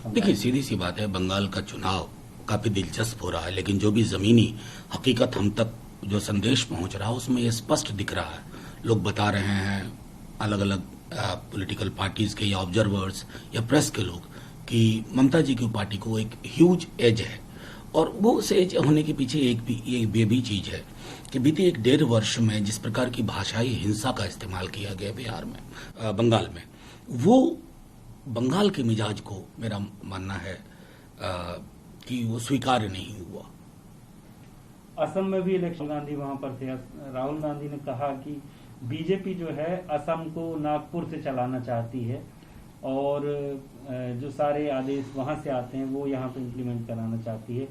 देखिए, सीधी सी बात है, बंगाल का चुनाव काफी दिलचस्प हो रहा है, लेकिन जो भी जमीनी हकीकत हम तक जो संदेश पहुंच रहा है उसमें ये स्पष्ट दिख रहा है। लोग बता रहे हैं, अलग अलग पॉलिटिकल पार्टीज के या ऑब्जर्वर्स या प्रेस के लोग, कि ममता जी की पार्टी को एक ह्यूज एज है। और वो उस एज होने के पीछे ये भी चीज है कि बीते 1.5 वर्ष में जिस प्रकार की भाषाई हिंसा का इस्तेमाल किया गया बिहार में, बंगाल में, वो बंगाल के मिजाज को मेरा मानना है कि वो स्वीकार्य नहीं हुआ। असम में भी इलेक्शन, गांधी वहां पर थे, राहुल गांधी ने कहा कि बीजेपी जो है असम को नागपुर से चलाना चाहती है और जो सारे आदेश वहां से आते हैं वो यहाँ पे इम्प्लीमेंट कराना चाहती है,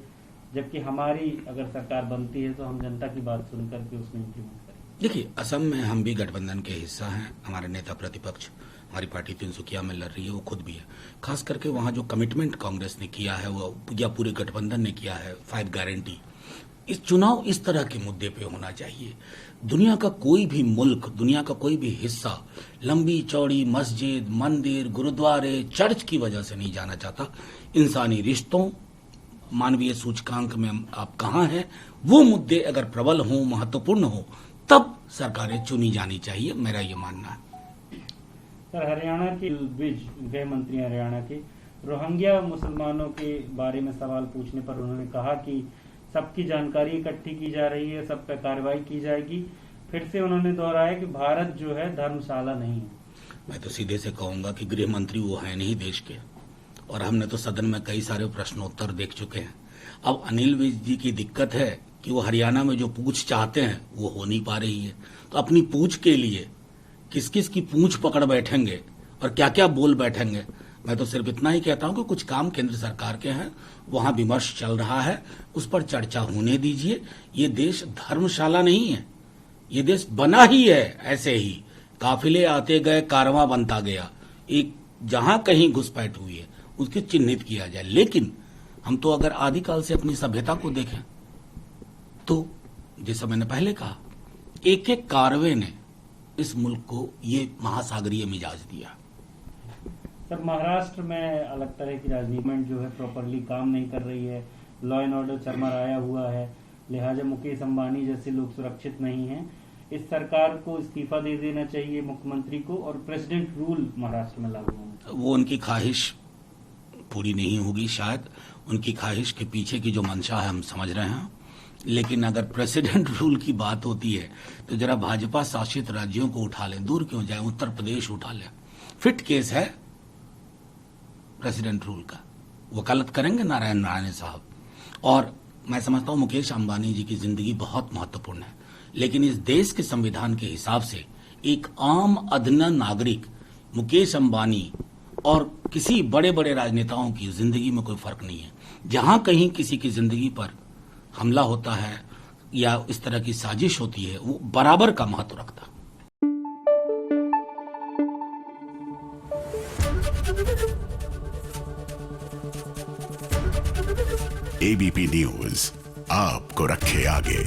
जबकि हमारी अगर सरकार बनती है तो हम जनता की बात सुन करके उसमें इम्प्लीमेंट करेंगे। देखिए, असम में हम भी गठबंधन के हिस्सा हैं। हमारे नेता प्रतिपक्ष, हमारी पार्टी तिनसुकिया में लड़ रही है, वो खुद भी है। खास करके वहां जो कमिटमेंट कांग्रेस ने किया है वो या पूरे गठबंधन ने किया है, 5 गारंटी, इस चुनाव इस तरह के मुद्दे पे होना चाहिए। दुनिया का कोई भी मुल्क, दुनिया का कोई भी हिस्सा लंबी चौड़ी मस्जिद, मंदिर, गुरुद्वारे, चर्च की वजह से नहीं जाना चाहता। इंसानी रिश्तों, मानवीय सूचकांक में आप कहाँ हैं, वो मुद्दे अगर प्रबल हों, महत्वपूर्ण हो, तब सरकारें चुनी जानी चाहिए, मेरा ये मानना है। सर, हरियाणा के द्विज गृह मंत्री हरियाणा के रोहिंग्या मुसलमानों के बारे में सवाल पूछने पर उन्होंने कहा कि सबकी जानकारी इकट्ठी की जा रही है, सब पे कार्रवाई की जाएगी। फिर से उन्होंने दोहराया कि भारत जो है धर्मशाला नहीं है। मैं तो सीधे से कहूंगा कि गृह मंत्री वो है नहीं देश के, और हमने तो सदन में कई सारे प्रश्नोत्तर देख चुके हैं। अब अनिल विज जी की दिक्कत है कि वो हरियाणा में जो पूछ चाहते हैं वो हो नहीं पा रही है, तो अपनी पूछ के लिए किस किस की पूछ पकड़ बैठेंगे और क्या क्या बोल बैठेंगे। मैं तो सिर्फ इतना ही कहता हूं कि कुछ काम केंद्र सरकार के हैं, वहां विमर्श चल रहा है, उस पर चर्चा होने दीजिए। ये देश धर्मशाला नहीं है, ये देश बना ही है ऐसे ही, काफिले आते गए, कारवां बनता गया। एक जहां कहीं घुसपैठ हुई है उसकी चिन्हित किया जाए। लेकिन हम तो अगर आदिकाल से अपनी सभ्यता को देखें तो जैसा मैंने पहले कहा, एक एक कारवे ने इस मुल्क को ये महासागरीय मिजाज दिया। सर, महाराष्ट्र में अलग तरह की राजनीति जो है प्रॉपरली काम नहीं कर रही है, लॉ एंड ऑर्डर चरमराया हुआ है, लिहाजा मुकेश अंबानी जैसे लोग सुरक्षित नहीं हैं। इस सरकार को इस्तीफा दे देना चाहिए मुख्यमंत्री को, और प्रेसिडेंट रूल महाराष्ट्र में लागू होना चाहिए। वो उनकी ख्वाहिश पूरी नहीं होगी, शायद उनकी ख्वाहिश के पीछे की जो मंशा है हम समझ रहे हैं। लेकिन अगर प्रेसिडेंट रूल की बात होती है तो जरा भाजपा शासित राज्यों को उठा लें, दूर क्यों जाए, उत्तर प्रदेश उठा लें, फिट केस है प्रेसिडेंट रूल का। वकालत करेंगे नारायण राणे साहब। और मैं समझता हूं मुकेश अंबानी जी की जिंदगी बहुत महत्वपूर्ण है, लेकिन इस देश के संविधान के हिसाब से एक आम अदना नागरिक, मुकेश अंबानी और किसी बड़े बड़े राजनेताओं की जिंदगी में कोई फर्क नहीं है। जहां कहीं किसी की जिंदगी पर हमला होता है या इस तरह की साजिश होती है, वो बराबर का महत्व रखता। एबीपी न्यूज आपको रखे आगे।